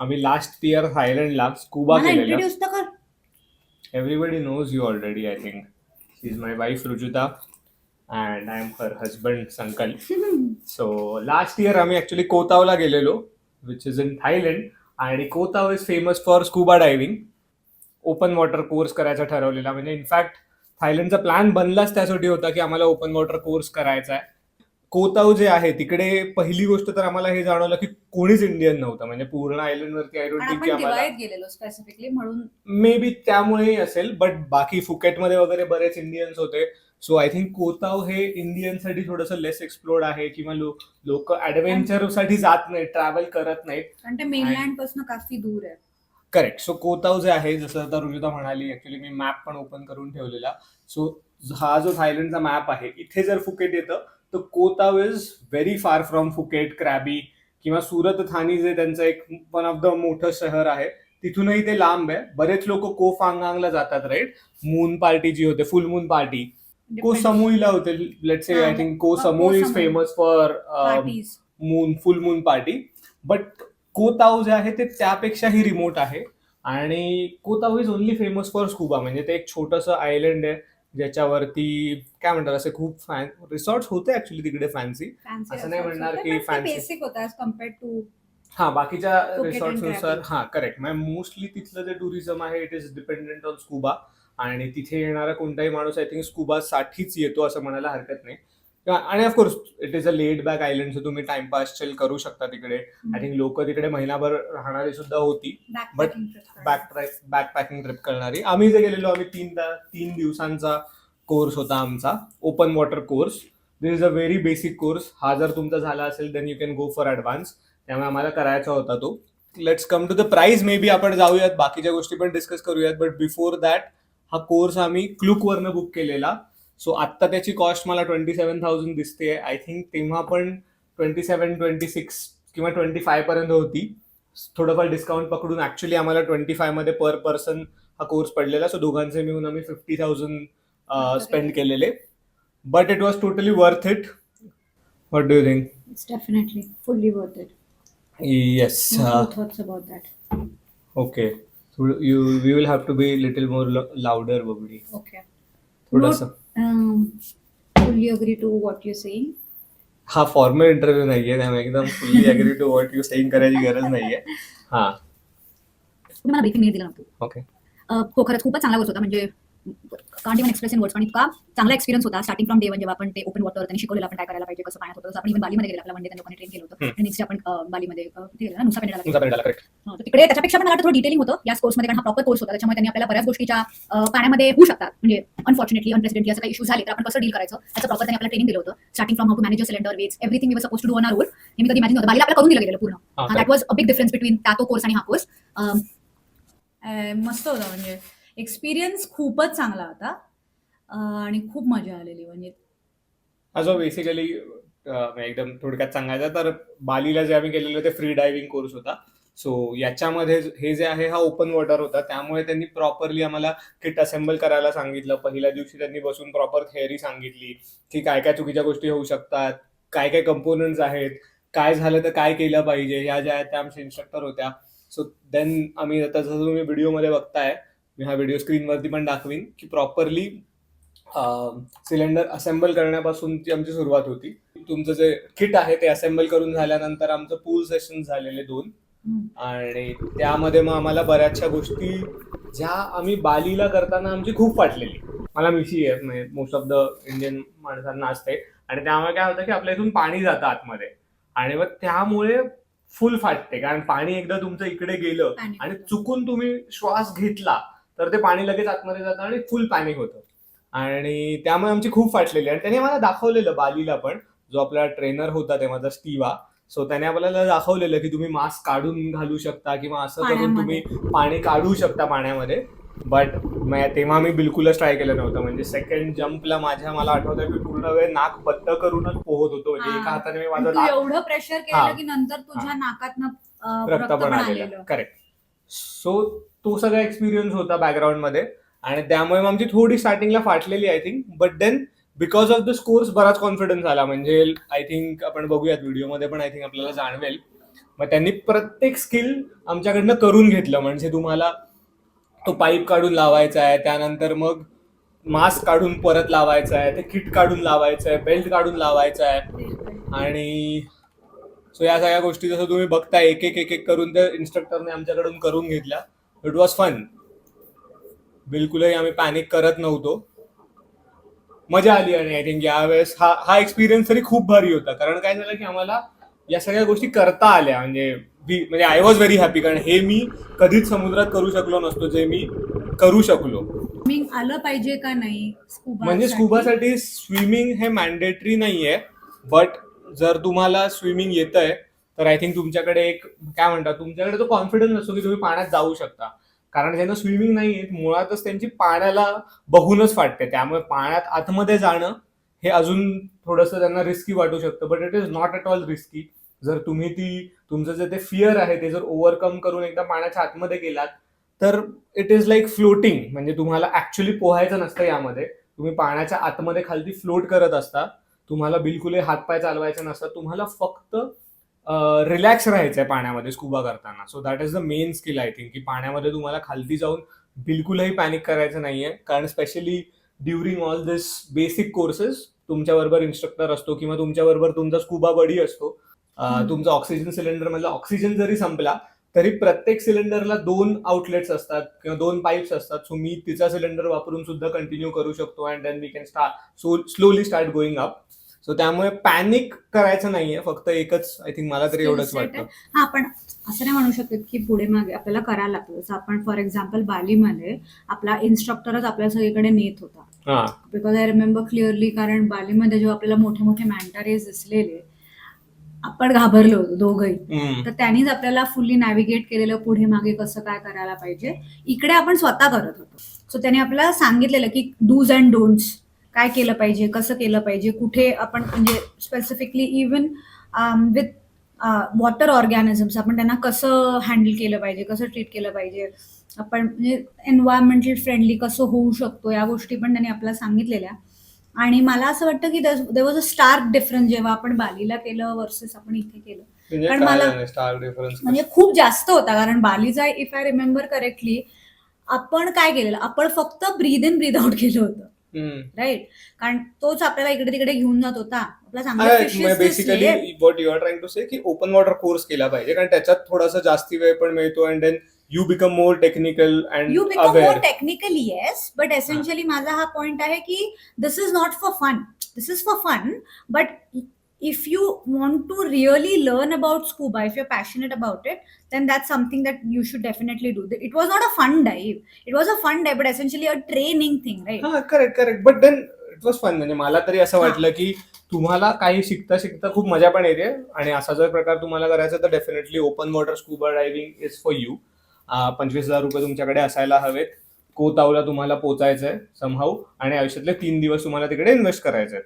आम्ही last year थायलंडला scuba मला केलेलं. इंट्रोड्यूस तर कर. Everybody knows you already, I think. She's my wife Rujuta and I'm her husband Sankal. So last year आम्ही actually कोतावला गेलेलो, which is in Thailand. आणि Koh Tao is famous for scuba diving. Open water course करायचा ठरवलेला, म्हणजे in fact थायलंडचा plan बनलाच त्यासाठी होता की आम्हाला ओपन वॉटर कोर्स करायचा आहे. कोताव जे आहे तिकडे पहिली गोष्ट तर आम्हाला हे जाणवलं की कोणीच इंडियन नव्हतं, म्हणजे पूर्ण आयलंड वरती आय डोंट थिंक की आम्हाला दिवाळीत गेलेलो स्पेसिफिकली म्हणून मे बी त्यामुळेही असेल, बट बाकी फुकेटमध्ये वगैरे बरेच इंडियन्स होते. सो आय थिंक कोताव हे इंडियनसाठी थोडंसं लेस एक्सप्लोर्ड आहे, किंवा लोक ऍडव्हेंचरसाठी जात नाहीत, ट्रॅव्हल करत नाहीत. कारण ते मेनलँड पासून काफी दूर आहे. करेक्ट. सो कोताव जे आहे, जसं आता रुजुता म्हणाली, ऍक्च्युली मी मॅप पण ओपन करून ठेवलेला. सो हा जो थायलंडचा मॅप आहे, इथे जर फुकेट येतं तर Koh Tao is very far from Phuket, Krabi किंवा सुरत थानी जे त्यांचं एक वन ऑफ द मोठं शहर आहे, तिथूनही ते लांब आहे. बरेच लोक को फांगांगला जातात, राईट. मून पार्टी जी होते, फुल मून पार्टी को समूईला होते. Let's say I think Koh Samui is famous for moon, full moon party. But Koh Tao जे आहे ते त्यापेक्षाही रिमोट आहे. आणि Koh Tao is only famous for scuba, म्हणजे ते एक छोटंसं आयलंड आहे ज्याच्यावरती काय म्हणतात, असे खूप रिसॉर्ट्स होते ऍक्च्युली तिकडे फॅन्सी. असं नाही म्हणणार की फॅन्सी बेसिक होता ऍज कम्पेअर्ड टू बाकीच्या Phuket रिसॉर्ट्सनुसार. and correct. मोस्टली तिथलं जे टुरिझम आहे it is dependent on scuba. आणि तिथे येणारा कोणताही माणूस आय थिंक स्कुबासाठीच येतो असं म्हणायला हरकत नाही. आणि of course it is a laid back island, so तुम्ही टाइमपास चिल करू शकता तिकडे. आय थिंक लोक तिकडे महिनाभर राहणारी सुद्धा होती, बट बॅकपॅकिंग ट्रिप करणारी. आम्ही जे गेलेलो, आम्ही 3 दिवसांचा कोर्स होता आमचा, open water course. This is a very basic course. हा जर तुमचा झाला असेल then you can go for advance. त्यामुळे आम्हाला करायचा होता तो. Let's come to the price. Maybe आपण जाऊयात, बाकीच्या गोष्टी पण डिस्कस करूयात, बट बिफोर दॅट हा कोर्स आम्ही क्लुकवरनं बुक केलेला. सो आत्ता त्याची कॉस्ट मला 27,000 दिसते. आय थिंक तेव्हा पण 27, 26 किंवा 25 पर्यंत होती. थोडंफार डिस्काउंट पकडून ऍक्च्युली आम्हाला 25 मध्ये पर पर्सन हा कोर्स पडलेला. सो दोघांचे मिळून आम्ही 50,000 स्पेंड केलेले. But it was totally worth it. What do you think? It's definitely fully worth it. Yes. No thoughts about that. Okay. So we will have to be little more louder, Babudi. Okay. थोडंसं. Fully agree to what you're saying. हा formal interview नाहीये, त्यामुळे एकदम fully agree to what you saying करायची गरज नाहीये. हा तुम्ही मला ब्रीफिंग दिलं नव्हतं. ओके. हो, खरंच खूपच चांगला कोर्स होता. म्हणजे can't even express in words, पण इतका चांगला एक्सपिरियन्स होता. स्टार्टिंग फ्रॉम डे वन, जेव्हा आपण ते ओपन वॉटर त्यांनी शिकवलेलं, आपण काय करायला पाहिजे, कसं पाण्यात होतं. आपण इव्हन बालीमध्ये गेलो, आपल्याला वन डे त्यांनी लोकांनी ट्रेन केलं होतं. आणि नेक्स्ट आपण बालीमध्ये नुसा पेंडाला करेक्ट. तर तिकडे त्याच्यापेक्षा पण मला थोडं डिटेलिंग होतं या कोर्समध्ये, कारण हा प्रॉपर कोर्स होता. त्याच्यामुळे त्यांनी आपल्याला बऱ्याच गोष्टीच्या पाण्यामध्ये होऊ शकतात, म्हणजे अनफॉर्च्युनेटली अनप्रेसिडेंटली असं काही इश्यू झाले तर आपण कसं डील करायचं त्याचं प्रॉपर त्यांनी आपल्याला ट्रेनिंग दिलं होतं. Starting from how to manage cylinder, weights, everything we were suppose to do on our role. हे मी कधी इमॅजिन होतं. बालीला आपल्याला करून दिलं गेलेलं पूर्ण. That was a big difference between तो कोर्स आणि हा कोर्स. मस्त होता, म्हणजे एक्सपिरियन्स खूपच चांगला होता आणि खूप मजा आलेली. म्हणजे असं बेसिकली एकदम थोडक्यात सांगायचं तर बालीला जे आम्ही केलेलं ते फ्री डायव्हिंग कोर्स होता. सो याच्यामध्ये हे जे आहे हा ओपन वॉटर होता, त्यामुळे त्यांनी प्रॉपरली आम्हाला किट असेंबल करायला सांगितलं. पहिल्या दिवशी त्यांनी बसून प्रॉपर थिअरी सांगितली की काय काय चुकीच्या गोष्टी होऊ शकतात, काय काय कंपोनंट्स आहेत, काय झालं तर काय केलं पाहिजे, ह्या ज्या आहेत त्या आमच्या इन्स्ट्रक्टर होत्या. सो देन आम्ही आता जसं तुम्ही व्हिडिओमध्ये बघताय, मी हा व्हिडिओ स्क्रीनवरती पण दाखवीन, की प्रॉपरली सिलेंडर असेंबल करण्यापासूनची आमची सुरुवात होती. तुमचं जे किट आहे ते असेंबल करून झाल्यानंतर आमचं पूल सेशन झालेले 2, आणि त्यामध्ये मग आम्हाला बऱ्याचशा गोष्टी ज्या आम्ही बालीला करताना आमची खूप फाटलेली. मला मिशी आहे, म्हणजे मोस्ट ऑफ द इंडियन माणसांना असते. आणि त्यामुळे काय होतं की आपल्या इथून पाणी जातं आतमध्ये, आणि मग त्यामुळे फुल फाटते. कारण पाणी एकदा तुमचं इकडे गेलं आणि चुकून तुम्ही श्वास घेतला तर ते पाणी लगेच आतमध्ये जातं आणि फुल पॅनिक होतं. आणि त्यामुळे आमची खूप फाटलेली. आणि त्याने मला दाखवलेलं बालीला पण, जो आपला ट्रेनर होता तेव्हाचा स्टीवा. सो त्याने आपल्याला दाखवलेलं की तुम्ही मास्क काढून घालू शकता किंवा असं करून तुम्ही पाण्यामध्ये. पाणी काढू शकता पाण्यामध्ये. बट तेव्हा मी बिलकुलच ट्राय केलं नव्हतं. म्हणजे सेकंड जम्पला मला आठवतंय मी पूर्ण वेळ नाक बंद करूनच पोहत होतो. म्हणजे एका हाताने मी माझं आणि तू नाक एवढं प्रेशर हा. केलं की नंतर तुझ्या नाकातनं रक्त पण आलेलं. करेक्ट. सो तो सगळा एक्सपिरियन्स होता बॅकग्राऊंडमध्ये आणि त्यामुळे मग आमची थोडी स्टार्टिंगला फाटलेली I think. But then because of this course बराच कॉन्फिडन्स आला. म्हणजे आय थिंक आपण बघूयात व्हिडिओमध्ये पण आय थिंक आपल्याला जाणवेल. मग त्यांनी प्रत्येक स्किल आमच्याकडनं करून घेतलं. म्हणजे तुम्हाला तो पाईप काढून लावायचा आहे, त्यानंतर मग मास्क काढून परत लावायचा आहे, ते किट काढून लावायचं आहे, बेल्ट काढून लावायचा आहे. आणि सो या सगळ्या गोष्टी जसं तुम्ही बघताय एक एक करून त्या इन्स्ट्रक्टरने आमच्याकडून करून घेतल्या. It was fun. बिलकुलही आम्ही पॅनिक करत नव्हतो. मजा आली. आणि आय थिंक यावेळेस हा एक्सपिरियन्स तरी खूप भारी होता. कारण काय झालं की आम्हाला या सगळ्या गोष्टी करता आल्या. म्हणजे आय वॉज व्हेरी हॅपी. कारण हे मी कधीच समुद्रात करू शकलो नसतो जे मी करू शकलो. स्विमिंग आलं पाहिजे का नाही म्हणजे स्कुबासाठी स्विमिंग हे मॅन्डेटरी नाहीये. बट जर तुम्हाला स्विमिंग येतंय तर आय थिंक तुमच्याकडे एक काय म्हणतात तुमच्याकडे तो कॉन्फिडन्स असतो की तुम्ही पाण्यात जाऊ शकता. कारण ज्यांना स्विमिंग नाही येत मुळातच त्यांची पाण्याला बघूनच फाटते. त्यामुळे पाण्यात आतमध्ये जाणं हे अजून थोडंसं त्यांना रिस्की वाटू शकतं. But it is not at all risky. जर तुम्ही तुमचं जे ते फिअर आहे ते जर ओव्हरकम करून एकदा पाण्याच्या आतमध्ये गेलात तर इट इज लाईक फ्लोटिंग. म्हणजे तुम्हाला ऍक्च्युली पोहायचं नसतं यामध्ये. तुम्ही पाण्याच्या आतमध्ये खालती फ्लोट करत असता. तुम्हाला बिलकुलही हातपाय चालवायचे नसतात. तुम्हाला फक्त रिलॅक्स राहायचंय पाण्यामध्ये स्कुबा करताना. So that is the main skill I think की पाण्यामध्ये तुम्हाला खालती जाऊन बिलकुलही पॅनिक करायचं नाहीये. कारण स्पेशली ड्युरिंग ऑल दिस बेसिक कोर्सेस तुमच्याबरोबर इन्स्ट्रक्टर असतो किंवा तुमच्याबरोबर तुमचा स्कुबा बडी असतो. तुमचा ऑक्सिजन सिलेंडर मधला ऑक्सिजन जरी संपला तरी प्रत्येक सिलेंडरला 2 आउटलेट्स असतात किंवा 2 पाईप्स असतात. सो मी तिचा सिलेंडर वापरून सुद्धा कंटिन्यू करू शकतो and then we can slowly start going up. So त्यामुळे पॅनिक करायचं नाहीये. फक्त एकच आय थिंक मला तरी एवढंच वाटतं. हा, पण असं नाही म्हणू शकत की पुढे मागे आपल्याला करायला लागतं. जसं आपण फॉर एक्झाम्पल बालीमध्ये आपला इन्स्ट्रक्टरच आपल्या सगळीकडे नेत होता. Because I remember clearly. कारण बालीमध्ये जेव्हा आपल्याला मोठे मोठे मॅन्टारेज दिसलेले आपण घाबरलो होतो दोघंही. तर त्यांनीच आपल्याला फुल्ली नॅव्हिगेट केलेलं पुढे मागे कसं काय करायला पाहिजे. इकडे आपण स्वतः करत होतो. सो त्यांनी आपल्याला सांगितलेलं की डूज अँड डोंट्स काय केलं पाहिजे, कसं केलं पाहिजे, कुठे आपण म्हणजे specifically even with water organisms आपण त्यांना कसं हँडल केलं पाहिजे, कसं ट्रीट केलं पाहिजे, आपण म्हणजे एन्व्हायरमेंटल फ्रेंडली कसं होऊ शकतो, या गोष्टी पण त्यांनी आपल्याला सांगितलेल्या. आणि मला असं वाटतं की there was a stark difference जेव्हा आपण बालीला केलं वर्सेस आपण इथे केलं. कारण मला स्टार्क डिफरन्स म्हणजे खूप जास्त होता. कारण बालीचा इफ आय रिमेंबर करेक्टली आपण काय केलेलं, आपण फक्त ब्रीद इन ब्रीद आउट केलं होतं. राईट. कारण तोच आपल्याला इकडे तिकडे घेऊन जात होता. आपला चांगला basically what you are trying to say की ओपन वॉटर कोर्स केला पाहिजे. कारण त्याच्यात थोडासा जास्ती वेळ पण मिळतो and then you become more technical and you become more technical. Yes, but essentially माझा हा पॉइंट आहे की this is not for fun. This is for fun. But if you want to really learn about scuba, if you're passionate about it, then that's something that you should definitely do. It was not a fun dive. It was a fun dive, but essentially a training thing, right? Correct. But then it was fun. म्हणजे मला तरी असं वाटलं की तुम्हाला काही शिकता शिकता खूप मजा पण येते. आणि असा जर प्रकार तुम्हाला करायचा तर definitely open water scuba diving is for you. 25,000 रुपये तुमच्याकडे असायला हवेत. कोतावला तुम्हाला पोचायचंय समहाऊ आणि आयुष्यातले 3 दिवस तुम्हाला तिकडे इन्व्हेस्ट करायचंय.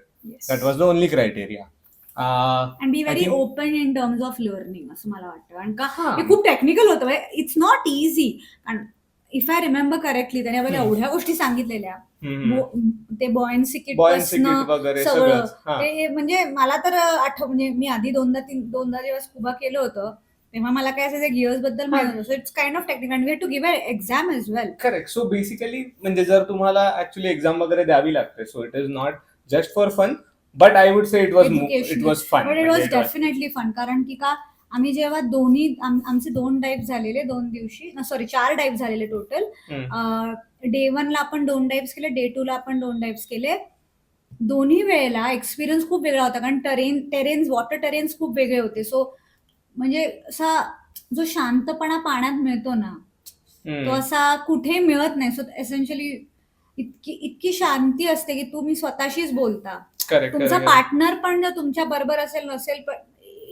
That was the only criteria. And be very open in terms of learning असं मला वाटतं. कारण का हे खूप टेक्निकल होतं. It's not easy. कारण इफ आय रिमेंबर करेक्टली त्याने आपल्याला एवढ्या गोष्टी सांगितलेल्या. ते बॉयन्सी किट सगळं ते म्हणजे मला तर म्हणजे मी आधी दोनदा जेव्हा स्कुबा केलं होतं तेव्हा मला काय असायचं गिअर्स बद्दल माहिती होतं. So it's kind of technical and we have to give exam as well. Correct. So basically म्हणजे जर तुम्हाला ऍक्च्युली एक्झाम वगैरे द्यावी लागते. So it is not just for fun. But I would say it was fun. But it was definitely fun. कारण की का आम्ही जेव्हा आमचे 2 डाईव्ह झालेले 2 दिवशी, सॉरी 4 डाईव्ह झालेले टोटल. डे 1 ला आपण 2 डाईव्ह केले, डे 2 ला आपण 2 डाईव्ह केले. दोन्ही वेळेला एक्सपिरियन्स खूप वेगळा होता. कारण वॉटर टेरेन्स खूप वेगळे होते. सो म्हणजे असा जो शांतपणा पाण्यात मिळतो ना तो असा कुठे मिळत नाही. सो एसेन्शियली इतकी शांती असते की तुम्ही स्वतःशीच बोलता. तुमचा पार्टनर पण जर तुमच्या बरोबर असेल नसेल पण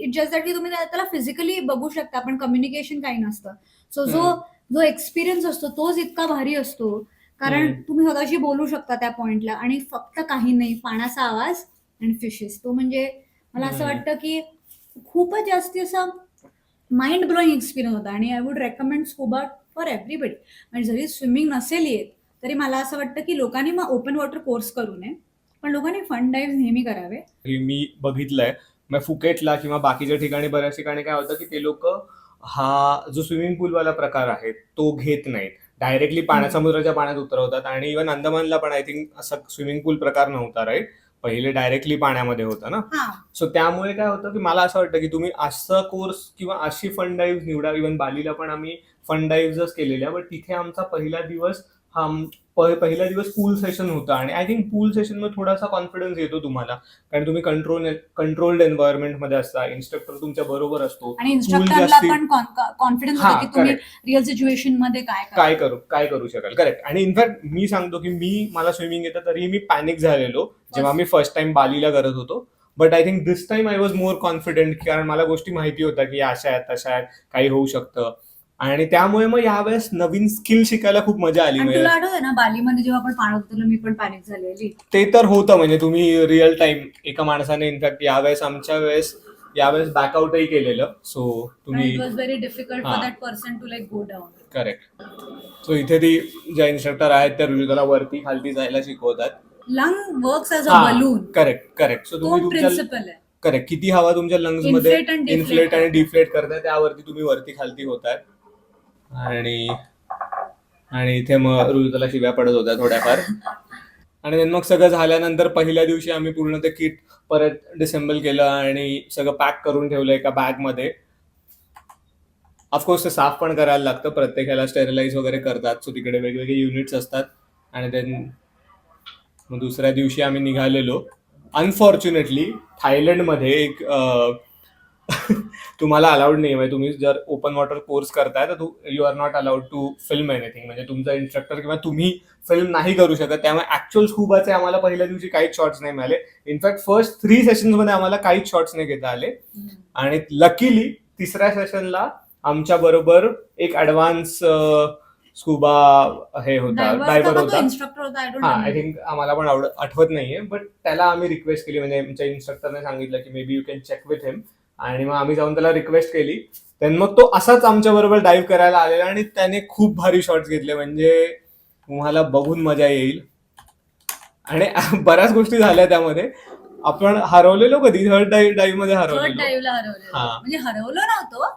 इट जस्ट दॅट की तुम्ही त्याला फिजिकली बघू शकता, पण कम्युनिकेशन काही नसतं. सो हम्म. जो एक्सपिरियन्स असतो तोच इतका भारी असतो, कारण हम्म. तुम्ही स्वतःशी बोलू शकता त्या पॉइंटला, आणि फक्त काही नाही, पाण्याचा आवाज आणि फिशेस. तो म्हणजे मला असं हम्म. वाटतं की खूपच जास्ती असा माइंड ब्लोईंग एक्सपिरियन्स होता, आणि I would recommend scuba for everybody. म्हणजे जरी स्विमिंग नसेल येत तरी मला असं वाटतं की लोकांनी मग ओपन वॉटर कोर्स करू नये, पण लोकांनी फन डाईव्ह नेहमी करावे. हे मी बघितलंय. मग फुकेटला किंवा बाकीच्या ठिकाणी बऱ्याच ठिकाणी काय होतं की ते लोक हा जो स्विमिंग पूलवाला प्रकार आहे तो घेत नाहीत, डायरेक्टली समुद्राच्या पाण्यात उतरवतात. आणि इव्हन अंदमानला पण आय थिंक असा स्विमिंग पूल प्रकार नव्हता, राईट? पहिले डायरेक्टली पाण्यामध्ये होता ना. हा, सो त्यामुळे काय होतं की मला असं वाटतं की तुम्ही असं कोर्स किंवा अशी फन डाईव्ह निवडा. इव्हन बालीला पण आम्ही फन डाईव्हच केलेल्या, बट तिथे आमचा पहिला दिवस पूल सेशन होता. आणि आय थिंक पूल सेशन मध्ये थोडासा कॉन्फिडन्स येतो तुम्हाला, कारण तुम्ही कंट्रोल्ड एन्व्हायरमेंट मध्ये असता, इन्स्ट्रक्टर तुमच्या बरोबर असतो, आणि पूल इन्स्ट्रक्टरला जास्ती पण कॉन्फिडन्स हा, होतो की तुम्ही correct. रिअल सिच्युएशन मध्ये काय काय करू शकाल. करेक्ट. आणि इनफॅक्ट मी सांगतो की मला स्विमिंग येतं तरी मी पॅनिक झालेलो जेव्हा मी फर्स्ट टाइम बालीला करत होतो. But I think this time I was more confident, कारण मला गोष्टी माहिती होत्या की अशा आहेत तशा आहेत, काही होऊ शकतं. आणि त्यामुळे मग यावेळेस नवीन स्किल शिकायला खूप मजा आली. आणि म्हणजे तुला आठवतंय ना, बालीमध्ये जेव्हा आपण पाण्यात उतरलो मी पण पॅनिक झालेली. ते तर होतं, म्हणजे तुम्ही रिअल टाइम एका माणसाने इनफॅक्ट यावेळेस बॅकआउटही केलेलं. सो तुम्ही it was very difficult for हा. That person to like go down. Correct. So इथे ती ज्या इन्स्ट्रक्टर आहेत त्या रुजुताला वरती खालती जायला शिकवतात. Lung works as a balloon. Correct. So तो तुम्ही तुमच्या प्रिन्सिपल आहे. करेक्ट किती हवा तुमच्या लंग्स मध्ये Inflate and deflate इन्फ्लेट आणि करताय. डिफ्लेट करताय, त्यावरती तुम्ही वरती खालती होताय. आणि इथे मग रुजुताला शिव्या पडत होत्या थोड्याफार. आणि then मग सगळं झाल्यानंतर पहिल्या दिवशी आम्ही पूर्ण ते किट परत डिसेंबल केलं आणि सगळं पॅक करून ठेवलं एका बॅगमध्ये. ऑफकोर्स ते साफ पण करायला लागतं, प्रत्येकाला स्टेरिलाइज वगैरे करतात. सो तिकडे वेगवेगळे युनिट्स असतात. आणि देन मग दुसऱ्या दिवशी आम्ही निघालेलो. अनफॉर्च्युनेटली थायलंडमध्ये एक तुम्हाला अलाउड नाही, म्हणजे तुम्ही जर ओपन वॉटर कोर्स करताय तर you are not allowed to film anything. म्हणजे तुमचा इन्स्ट्रक्टर किंवा तुम्ही फिल्म नाही करू शकत. त्यामुळे ऍक्च्युअल स्कुबाचे आम्हाला पहिल्या दिवशी काहीच शॉट्स नाही मिळाले. इनफॅक्ट फर्स्ट 3 सेशन्स मध्ये आम्हाला काहीच शॉट्स नाही घेता आले. आणि लकीली तिसऱ्या सेशनला आमच्या बरोबर एक ऍडव्हान्स स्कुबा हे होता, डायव्हर होता. इन्स्ट्रक्टर होता. हा, आय थिंक आम्हाला पण आठवत नाहीये, बट त्याला आम्ही रिक्वेस्ट केली. म्हणजे आमच्या इन्स्ट्रक्टरने सांगितलं की maybe you can check with him. आणि मग आम्ही जाऊन त्याला रिक्वेस्ट केली. देन मग तो असाच आमच्या बरोबर डाईव्ह करायला आलेला आणि त्याने खूप भारी शॉट्स घेतले, म्हणजे तुम्हाला बघून मजा येईल. आणि बऱ्याच गोष्टी झाल्या त्यामध्ये. आपण हरवलेलो कधी थर्ड डाईव्ह मध्ये थर्ड हरवलेलो. डाईव्हला हरवलेलो. हा. म्हणजे हरवलो नव्हतो,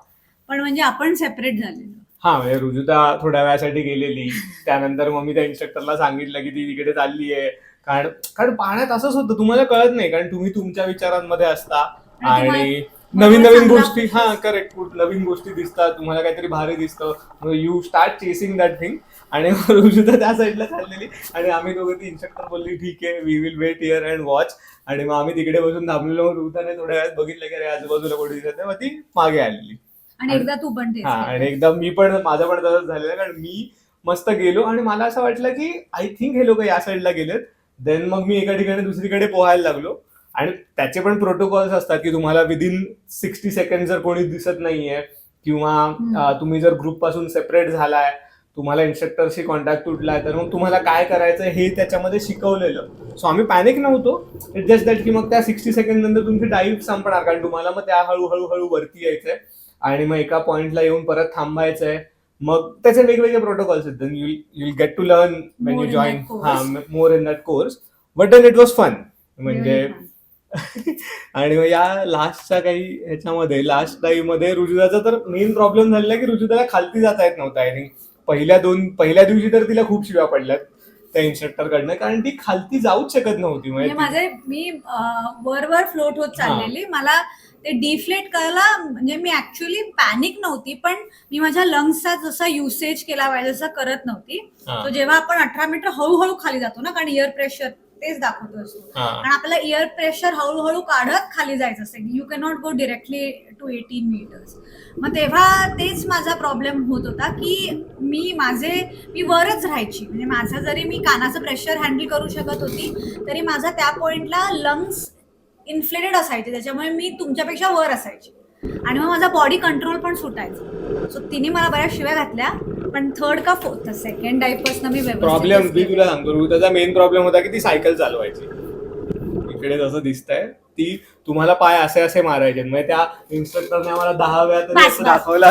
पण म्हणजे आपण सेपरेट झालेलो. हा, म्हणजे रुजुता थोड्या वेळासाठी गेलेली. त्यानंतर मग मी त्या इन्स्ट्रक्टरला सांगितलं की ती तिकडे चालली आहे. कारण पाण्यात असंच होतं, तुम्हाला कळत नाही, कारण तुम्ही तुमच्या विचारांमध्ये असता आणि नवीन गोष्टी करेक्ट नवीन गोष्टी दिसतात, तुम्हाला काहीतरी भारी दिसतं, you start chasing that thing. आणि रुजुता त्या साईडला चाललेली आणि आम्ही दोघं, ती इन्स्ट्रक्टर बोलली ठीक आहे we will wait here and watch. आणि मग आम्ही तिकडे बसून थांबलेलो. रुजुताने थोड्या वेळात बघितलं की अरे आजूबाजूला कोणी दिसत नाही, मग ती मागे आलेली. आणि एकदा तू पण हा, आणि एकदा माझं पण तसंच झालेलं, कारण मी मस्त गेलो आणि मला असं वाटलं की आय थिंक हे लोक या साईडला गेलेत. देन मग मी एका ठिकाणी दुसरीकडे पोहायला लागलो. आणि त्याचे पण प्रोटोकॉल्स असतात की तुम्हाला विदिन 60 सेकंड जर कोणी दिसत नाहीये किंवा तुम्ही जर ग्रुप पासून सेपरेट झालाय, तुम्हाला इन्स्ट्रक्टरशी कॉन्टॅक्ट तुटलाय, तर मग तुम्हाला काय करायचं हे त्याच्यामध्ये शिकवलेलं. सो आम्ही पॅनिक नव्हतो. इट जस्ट दॅट की मग त्या 60 सेकंड नंतर तुमची डाईव्ह संपणार, कारण तुम्हाला मग त्या हळूहळू वरती यायचंय आणि मग एका पॉइंटला येऊन परत थांबायचंय. मग त्याचे वेगवेगळे प्रोटोकॉल्स आहेत. You'll get to learn when you join more in that course. But then it was fun. म्हणजे आणि मग या लास्टच्या काही ह्याच्यामध्ये लास्ट डाईव्ह मध्ये रुजुताचा तर मेन प्रॉब्लेम झालेला की रुजुताला खालती जाता येत नव्हता. आणि पहिल्या दिवशी तर तिला खूप शिव्या पडल्यात त्या इन्स्ट्रक्टर कडनं, कारण ती खालती जाऊच शकत नव्हती. म्हणजे मी वर फ्लोट होत चाललेली. मला ते डिफ्लेट करायला, म्हणजे मी ऍक्च्युअली पॅनिक नव्हती, पण मी माझ्या लंग्सचा जसा युसेज केला पाहिजे तसा करत नव्हती. तो जेव्हा आपण 18 मीटर हळूहळू खाली जातो ना, कारण एअर प्रेशर तेच दाखवतो असतो, आणि आपल्याला एअर प्रेशर हळूहळू काढत खाली जायचं असेल. You can not go directly to 18 metres. मग तेव्हा तेच माझा प्रॉब्लेम होत होता की मी वरच राहायची. म्हणजे माझं जरी मी कानाचं प्रेशर हँडल करू शकत होती, तरी माझा त्या पॉइंटला लंग्स इन्फ्लेटेड असायचे, त्याच्यामुळे मी तुमच्यापेक्षा वर असायची आणि मग माझा बॉडी कंट्रोल पण सुटायचा. सो तिने मला बऱ्याच शिव्या घातल्या, पण थर्ड का फोर्थ सेकंड डायपासून मी प्रॉब्लेम मी व्यवस्थित तुला सांगतो, त्याचा मेन प्रॉब्लेम होता की ती सायकल चालवायची. इकडे जसं दिसतंय ती तुम्हाला पाय असे असे मारायचे, म्हणजे त्या इन्स्ट्रक्टरने आम्हाला 10 वेळा तरी बस, असं बस. दाखवलं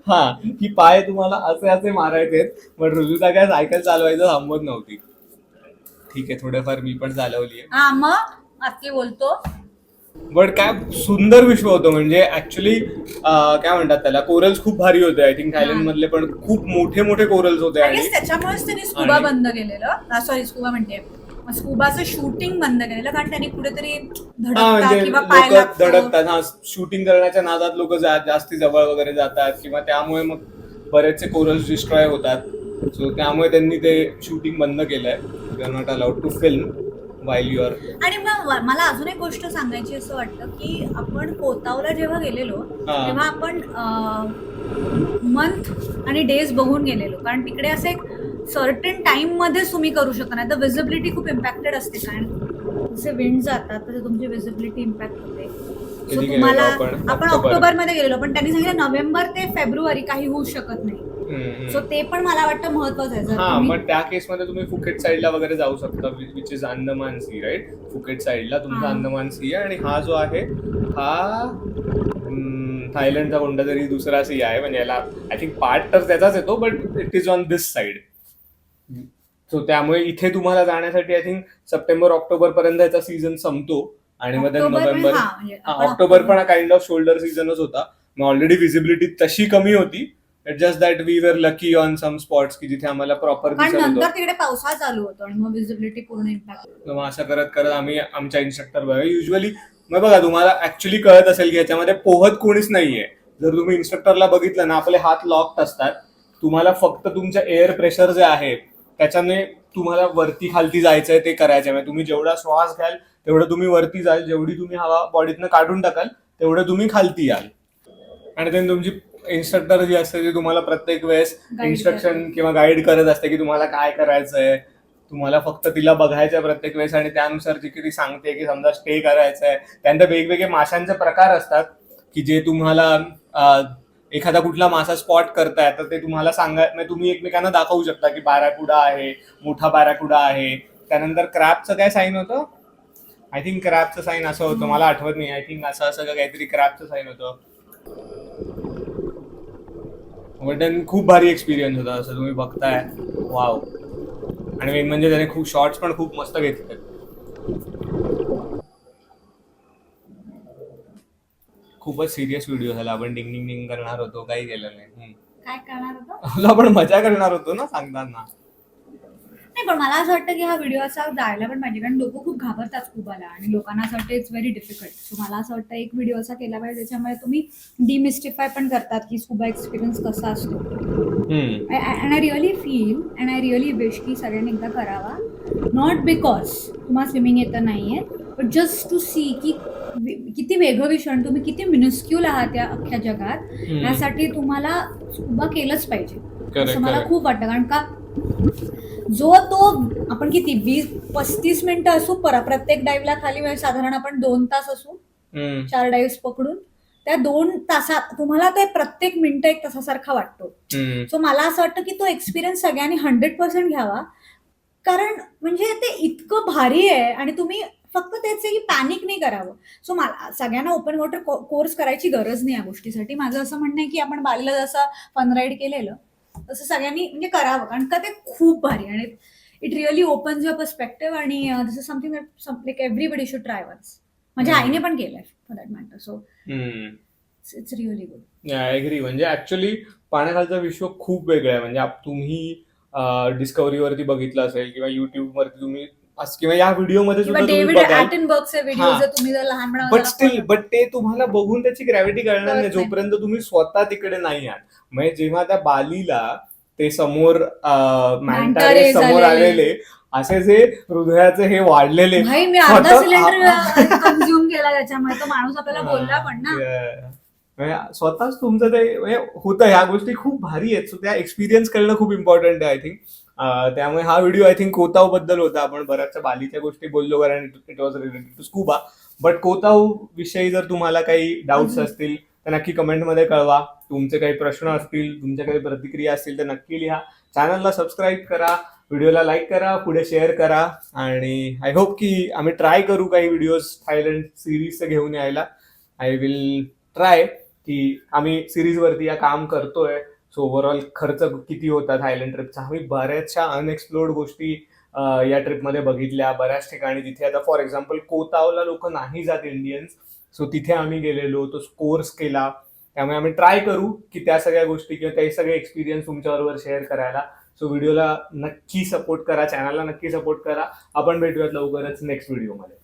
हा की पाय तुम्हाला असे असे मारायचे. पण ऋजुता काय सायकल चालवायचं थांबवत नव्हती. ठीक आहे, थोडंफार मी पण चालवली आहे. हा मग आत्ती बोलतो बट काय सुंदर विश्व होतं, म्हणजे ऍक्च्युली काय म्हणतात त्याला, कोरल्स खूप भारी होते. आय थिंक थायलंड मधले पण खूप मोठे मोठे कोरल्स होते. आणि त्याच्यामुळेच त्यांनी स्कुबा बंद केलेलं, सॉरी स्कुबा म्हणते, स्कुबाचं शूटिंग बंद केलेलं, कारण त्यांनी कुठेतरी धडकतात म्हणजे किंवा पाय लोक लागतो. धडकतात. हा, शूटिंग करण्याच्या नादात लोक जास्ती जवळ वगैरे जातात, किंवा त्यामुळे मग बरेचसे कोरल्स डिस्ट्रॉय होतात. सो त्यामुळे त्यांनी ते शूटिंग बंद केलंय. You are not allowed to film while you are. आणि मग मला अजून एक गोष्ट सांगायची असं वाटतं की आपण कोतावला जेव्हा गेलेलो तेव्हा आपण मंथ आणि डेज बघून गेलेलो, कारण तिकडे असं एक सर्टन टाइम मध्ये तुम्ही करू शकत नाही. तर विजिबिलिटी खूप इम्पॅक्टेड असते, कारण जसे विंड जातात तसे तुमची विजिबिलिटी इम्पॅक्ट होते. सो गेलेलो तुम्हाला आपण? आपण ऑक्टोबर मध्ये गेलेलो, पण त्यांनी सांगितलं नोव्हेंबर ते फेब्रुवारी काही होऊ शकत नाही. सो ते पण मला वाटतं महत्वाचं आहे. हा, मग त्या केसमध्ये तुम्ही फुकेट साईडला वगैरे जाऊ शकता, which is Andaman sea, right. Phuket साईडला तुमचा अंदमान सी आहे, आणि हा जो आहे हा थायलंडचा कोणता तरी दुसरा सी आहे. म्हणजे याला आय थिंक पार्ट तर त्याचाच येतो, but it is on this side. So त्यामुळे इथे तुम्हाला जाण्यासाठी आय थिंक सप्टेंबर ऑक्टोबर पर्यंत याचा सीझन संपतो, आणि मग नोव्हेंबर ऑक्टोबर पण काइंड ऑफ शोल्डर सीझनच होता. मग ऑलरेडी विजिबिलिटी तशी कमी होती. It's just that we were lucky on some spots की जिथे आम्हाला प्रॉपर दिसत होतं. नंतर तिकडे पावसाळा चालू होतो आणि मग विजिबिलिटी पूर्ण इम्पॅक्ट. मग असं करत करत आम्ही आमच्या इन्स्ट्रक्टर बघा, युजली मग बघा तुम्हाला ऍक्च्युली कळत असेल की ह्याच्यामध्ये पोहत कोणीच नाहीये. जर तुम्ही इन्स्ट्रक्टरला बघितलं ना, आपले हात लॉक्ड असतात. तुम्हाला फक्त तुमचं एअर प्रेशर जे आहे त्याच्याने तुम्हाला वरती खालती जायचंय ते करायचंय. म्हणजे तुम्ही जेवढा श्वास घ्याल तेवढं तुम्ही वरती जाल, जेवढी तुम्ही हवा बॉडीतनं काढून टाकाल तेवढं तुम्ही खालती याल. आणि then तुमची इन्स्ट्रक्टर जी असते ती तुम्हाला प्रत्येक वेळेस इन्स्ट्रक्शन किंवा गाईड करत असते की तुम्हाला काय करायचंय. तुम्हाला फक्त तिला बघायचंय प्रत्येक वेळेस, आणि त्यानुसार जी की ती सांगते की समजा स्टे करायचंय. त्यानंतर वेगवेगळे माशांचे प्रकार असतात की जे तुम्हाला एखादा कुठला मासा स्पॉट करताय तर ते तुम्हाला म्हणजे तुम्ही एकमेकांना दाखवू शकता की बॅराकुडा आहे, मोठा बॅराकुडा आहे. त्यानंतर क्रॅबचं काय साईन होतं, आय थिंक क्रॅबचं साईन असं होतं, मला आठवत नाही. आय थिंक असं काहीतरी क्रॅबचं साईन होतं. बट खूप भारी एक्सपिरियन्स होता, असं तुम्ही बघताय. वाव. आणि मेन म्हणजे त्याने खूप शॉर्ट्स पण खूप मस्त घेतले. खूपच सिरियस व्हिडिओ झाला. आपण डिंग डिंग डिंग करणार होतो, काही केलं नाही. काय करणार होतं, आपण मजा करणार होतो ना सांगताना. नाही, पण मला असं वाटतं की हा व्हिडिओ असा जायला पण पाहिजे, कारण लोक खूप घाबरतात स्कुबाला आणि लोकांना असं वाटतं इट्स व्हेरी डिफिकल्ट. सो मला असं वाटतं एक व्हिडिओ असा केला पाहिजे ज्याच्यामुळे तुम्ही डिमिस्टिफाय पण करतात की स्कुबा एक्सपिरियन्स कसा असतो. And I really feel and I really wish की सगळ्यांनी एकदा करावा. नॉट बिकॉज तुम्हाला स्विमिंग येतं नाहीये, बट जस्ट टू सी की किती वेगळं विषण, तुम्ही किती मिनिस्क्यूल आहात या अख्ख्या जगात. यासाठी तुम्हाला स्कुबा केलंच पाहिजे असं मला खूप वाटतं. कारण का जो तो आपण किती 20-35 मिनिटं असू प्रत्येक डाईव्हला खाली, म्हणजे साधारण आपण 2 तास असू 4 डाईव्ह पकडून, त्या 2 तासात तुम्हाला ते प्रत्येक मिनिटं 1 तासासारखा वाटतो. सो मला असं वाटतं की तो एक्सपिरियन्स सगळ्यांनी 100% घ्यावा, कारण म्हणजे ते इतकं भारी आहे. आणि तुम्ही फक्त तेच आहे की पॅनिक नाही करावं. सो मला सगळ्यांना ओपन वॉटर कोर्स करायची गरज नाही या गोष्टीसाठी. माझं असं म्हणणं आहे की आपण बालीला जसं फन राईड केलेलं तसं सगळ्यांनी म्हणजे करावं, कारण का ते खूप भारी आणि it really opens your perspective. आणि this is something that like everybody should try once. माझ्या आईने पण केलंय for that matter. So it's really good. I agree. म्हणजे ऍक्च्युली पाण्याखालचं विश्व खूप वेगळं आहे. म्हणजे तुम्ही डिस्कव्हरीवरती बघितलं असेल किंवा युट्यूब वरती तुम्ही किंवा या व्हिडिओमध्ये सुद्धा डेव्हिड ॲटनबर्गचे व्हिडिओ जर तुम्ही जर लहानपणामध्ये, बट ते तुम्हाला बघून त्याची ग्रॅव्हिटी कळणार नाही जोपर्यंत तुम्ही स्वतः तिकडे नाही आहात. म्हणजे जेव्हा त्या बालीला ते समोर मॅन्टारे समोर आलेले, असे जे हृदयाचे हे वाढलेले, भाई मी अर्धा सिलेंडर कन्झ्युम केला त्याच्यामुळे. तो माणूस आपल्याला बोलला पण ना, स्वतःच तुमचं ते होतं. ह्या गोष्टी खूप भारी आहेत. सो त्या एक्सपिरियन्स करणं खूप इम्पॉर्टंट आहे आय थिंक. त्यामुळे हा व्हिडिओ आय थिंक कोताव बद्दल होता. आपण बऱ्याचशा बालीच्या गोष्टी बोललो कारण it was related to scuba. But Koh Tao विषयी जर तुम्हाला काही डाऊट्स असतील तर नक्की कमेंटमध्ये कळवा. तुमचे काही प्रश्न असतील, तुमच्या काही प्रतिक्रिया असतील तर नक्की लिहा. चॅनलला सबस्क्राईब करा, व्हिडिओला लाईक करा, पुढे शेअर करा आणि आय होप की आम्ही ट्राय करू काही व्हिडिओज थायलंड सिरीजचे घेऊन यायला. आय विल ट्राय की आम्ही सिरीजवरती या काम करतोय. सो ओव्हरऑल खर्च किती होता थायलंड ट्रिपचा, आम्ही बऱ्याचशा अनएक्सप्लोर्ड गोष्टी या ट्रिपमध्ये बघितल्या. बऱ्याच ठिकाणी तिथे आता फॉर एक्झाम्पल कोतावला लोक नाही जात इंडियन्स, सो तिथे आम्ही गेलेलो, तो कोर्स केला. त्यामुळे आम्ही ट्राय करू की त्या सगळ्या गोष्टी किंवा ते सगळे एक्सपिरियन्स तुमच्याबरोबर शेअर करायला. सो व्हिडिओला नक्की सपोर्ट करा, चॅनलला नक्की सपोर्ट करा. आपण भेटूयात लवकरच नेक्स्ट व्हिडिओमध्ये.